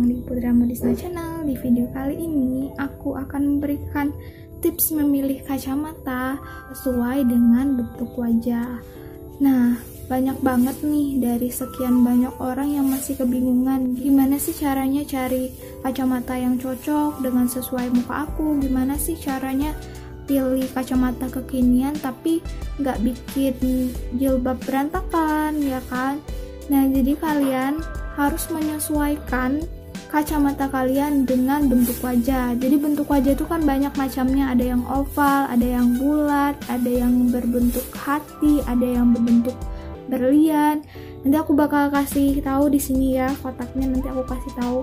datang di Putra Modisna Channel. Di video kali ini aku akan memberikan tips memilih kacamata sesuai dengan bentuk wajah. Nah, banyak banget nih dari sekian banyak orang yang masih kebingungan gimana sih caranya cari kacamata yang cocok dengan sesuai muka aku, gimana sih caranya pilih kacamata kekinian tapi nggak bikin jilbab berantakan, ya kan? Nah, jadi kalian harus menyesuaikan kacamata kalian dengan bentuk wajah. Jadi bentuk wajah itu kan banyak macamnya, ada yang oval, ada yang bulat, ada yang berbentuk hati, ada yang berbentuk berlian. Nanti aku bakal kasih tahu di sini ya kotaknya, nanti aku kasih tahu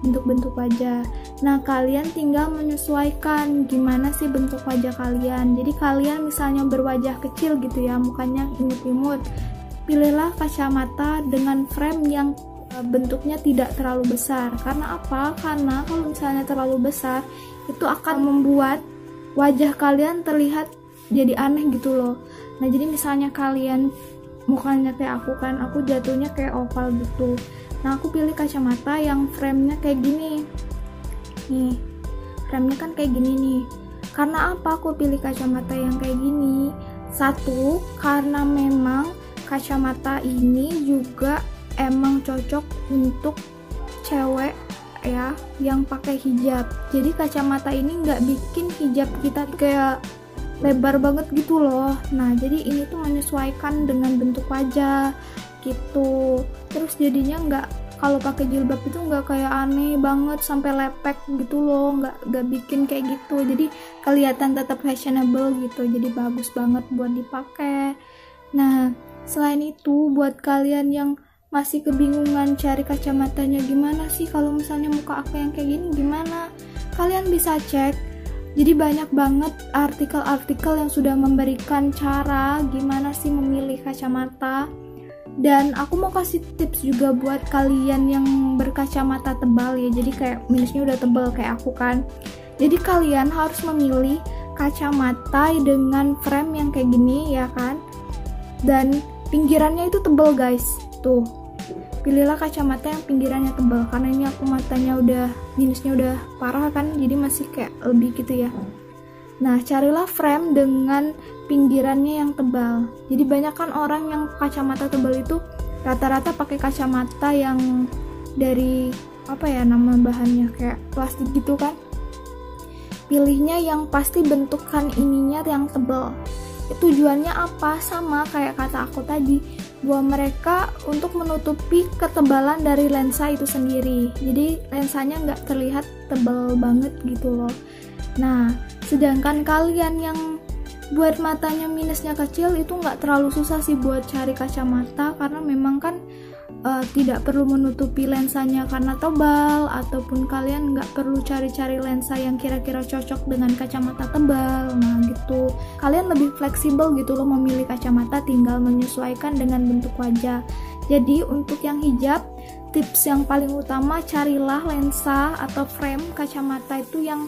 bentuk-bentuk wajah. Nah, kalian tinggal menyesuaikan gimana sih bentuk wajah kalian. Jadi kalian misalnya berwajah kecil gitu ya, mukanya imut-imut, pilihlah kacamata dengan frame yang bentuknya tidak terlalu besar. Karena apa? Karena kalau misalnya terlalu besar itu akan membuat wajah kalian terlihat jadi aneh gitu loh. Nah, jadi misalnya kalian mukanya kayak aku kan, aku jatuhnya kayak oval gitu. Nah, aku pilih kacamata yang frame-nya kayak gini. Nih, frame-nya kan kayak gini nih. Karena apa aku pilih kacamata yang kayak gini? Satu, karena memang kacamata ini juga emang cocok untuk cewek ya yang pakai hijab. Jadi kacamata ini nggak bikin hijab kita kayak lebar banget gitu loh. Nah, jadi ini tuh menyesuaikan dengan bentuk wajah gitu. Terus jadinya nggak, kalau pakai jilbab itu nggak kayak aneh banget sampai lepek gitu loh, nggak bikin kayak gitu. Jadi kelihatan tetap fashionable gitu. Jadi bagus banget buat dipakai. Nah, selain itu buat kalian yang masih kebingungan cari kacamatanya gimana sih kalau misalnya muka aku yang kayak gini gimana, kalian bisa cek. Jadi banyak banget artikel-artikel yang sudah memberikan cara gimana sih memilih kacamata. Dan aku mau kasih tips juga buat kalian yang berkacamata tebal ya, jadi kayak minusnya udah tebal kayak aku kan. Jadi kalian harus memilih kacamata dengan frame yang kayak gini ya kan, dan pinggirannya itu tebal guys. Tuh, pilihlah kacamata yang pinggirannya tebal, karena ini aku matanya udah minusnya udah parah kan, jadi masih kayak lebih gitu ya. Nah, carilah frame dengan pinggirannya yang tebal. Jadi banyak kan orang yang kacamata tebal itu rata-rata pakai kacamata yang dari apa ya nama bahannya, kayak plastik gitu kan. Pilihnya yang pasti bentukan ininya yang tebal. Tujuannya apa? Sama kayak kata aku tadi, bahwa mereka untuk menutupi ketebalan dari lensa itu sendiri. Jadi lensanya nggak terlihat tebal banget gitu loh. Nah, sedangkan kalian yang buat matanya minusnya kecil itu nggak terlalu susah sih buat cari kacamata, karena memang kan tidak perlu menutupi lensanya karena tebal, ataupun kalian nggak perlu cari-cari lensa yang kira-kira cocok dengan kacamata tebal. Nah gitu, kalian lebih fleksibel gitu loh memilih kacamata, tinggal menyesuaikan dengan bentuk wajah. Jadi untuk yang hijab, tips yang paling utama, carilah lensa atau frame kacamata itu yang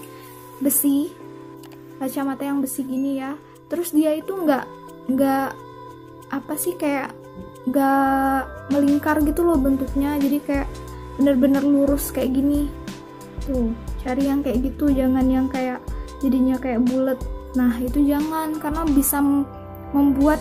besi, kacamata yang besi gini ya. Terus dia itu nggak apa sih, kayak nggak melingkar gitu loh bentuknya, jadi kayak bener-bener lurus kayak gini. Tuh, cari yang kayak gitu, jangan yang kayak jadinya kayak bulat. Nah itu jangan, karena bisa membuat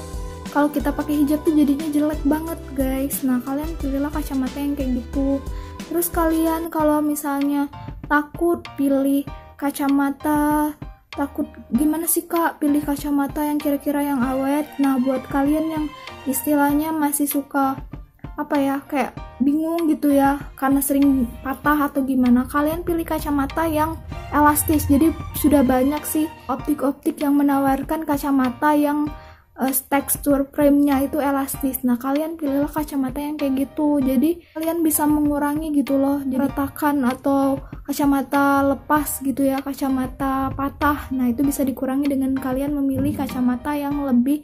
kalau kita pakai hijab tuh jadinya jelek banget guys. Nah, kalian pilihlah kacamata yang kayak gitu. Terus kalian kalau misalnya takut pilih kacamata, takut gimana sih kak pilih kacamata yang kira-kira yang awet. Nah, buat kalian yang istilahnya masih suka apa ya, kayak bingung gitu ya karena sering patah atau gimana, kalian pilih kacamata yang elastis. Jadi sudah banyak sih optik-optik yang menawarkan kacamata yang tekstur frame-nya itu elastis. Nah, kalian pilihlah kacamata yang kayak gitu. Jadi kalian bisa mengurangi gitu loh retakan atau kacamata lepas gitu ya, kacamata patah. Nah, itu bisa dikurangi dengan kalian memilih kacamata yang lebih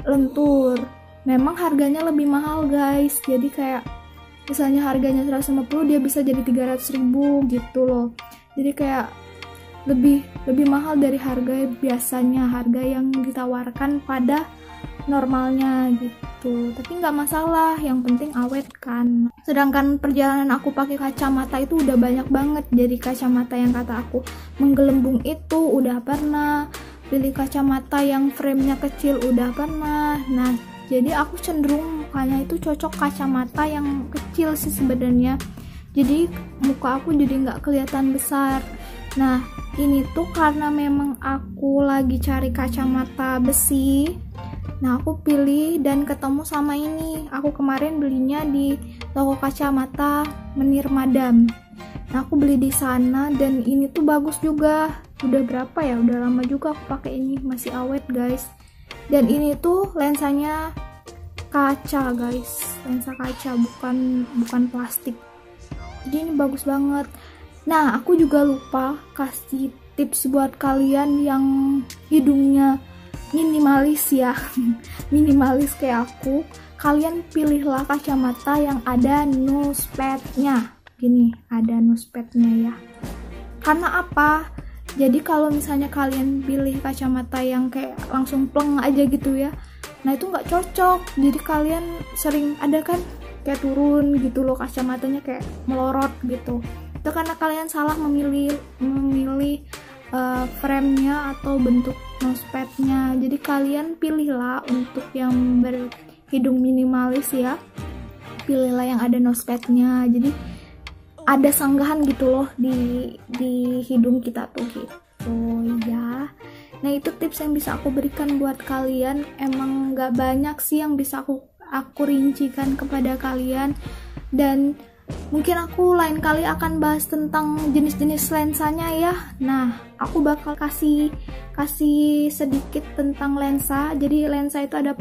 lentur. Memang harganya lebih mahal guys. Jadi kayak misalnya harganya 150, dia bisa jadi 300.000 gitu loh. Jadi kayak lebih mahal dari harga biasanya, harga yang ditawarkan pada normalnya gitu. Tapi nggak masalah, yang penting awet kan. Sedangkan perjalanan aku pakai kacamata itu udah banyak banget. Jadi kacamata yang kata aku menggelembung itu udah pernah, pilih kacamata yang framenya kecil udah pernah. Nah, jadi aku cenderung mukanya itu cocok kacamata yang kecil sih sebenarnya. Jadi muka aku jadi nggak kelihatan besar. Nah, ini tuh karena memang aku lagi cari kacamata besi. Nah, aku pilih dan ketemu sama ini. Aku kemarin belinya di toko kacamata Menir Madam. Nah, aku beli di sana dan ini tuh bagus juga. Udah berapa ya? Udah lama juga aku pakai ini, masih awet, guys. Dan ini tuh lensanya kaca, guys. Lensa kaca, bukan plastik. Jadi ini bagus banget. Nah, aku juga lupa kasih tips buat kalian yang hidungnya minimalis ya. Minimalis kayak aku. Kalian pilihlah kacamata yang ada nose pad-nya. Gini, ada nose pad-nya ya. Karena apa? Jadi kalau misalnya kalian pilih kacamata yang kayak langsung pleng aja gitu ya, nah itu nggak cocok. Jadi kalian sering ada kan kayak turun gitu loh kacamatanya, kayak melorot gitu. Itu karena kalian salah memilih frame-nya atau bentuk nosepad-nya. Jadi kalian pilihlah untuk yang berhidung minimalis ya, pilihlah yang ada nosepad-nya. Jadi ada sanggahan gitu loh di hidung kita tuh gitu ya. Nah, itu tips yang bisa aku berikan buat kalian. Emang nggak banyak sih yang bisa aku rincikan kepada kalian, dan mungkin aku lain kali akan bahas tentang jenis-jenis lensanya ya. Nah, aku bakal kasih sedikit tentang lensa. Jadi lensa itu ada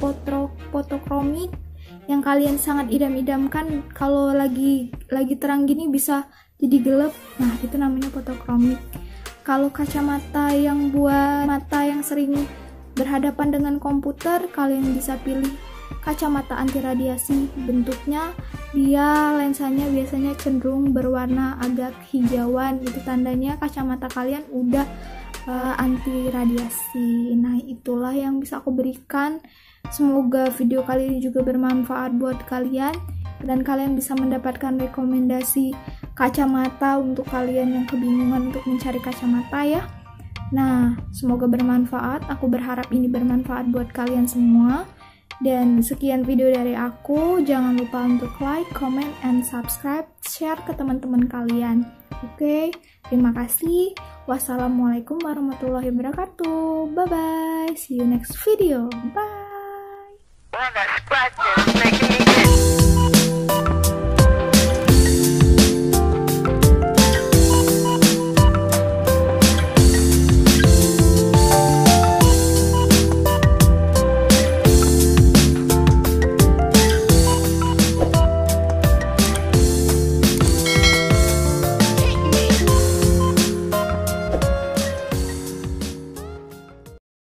fotokromik yang kalian sangat idam-idamkan. Kalau lagi terang gini bisa jadi gelap. Nah, itu namanya fotokromik. Kalau kacamata yang buat mata yang sering berhadapan dengan komputer, kalian bisa pilih kacamata anti radiasi. Bentuknya dia lensanya biasanya cenderung berwarna agak hijauan, itu tandanya kacamata kalian udah anti radiasi. Nah, itulah yang bisa aku berikan. Semoga video kali ini juga bermanfaat buat kalian dan kalian bisa mendapatkan rekomendasi kacamata untuk kalian yang kebingungan untuk mencari kacamata ya. Nah, semoga bermanfaat. Aku berharap ini bermanfaat buat kalian semua. Dan sekian video dari aku. Jangan lupa untuk like, comment, and subscribe, share ke teman-teman kalian. Oke, terima kasih. Wassalamualaikum warahmatullahi wabarakatuh. Bye bye. See you next video. Bye.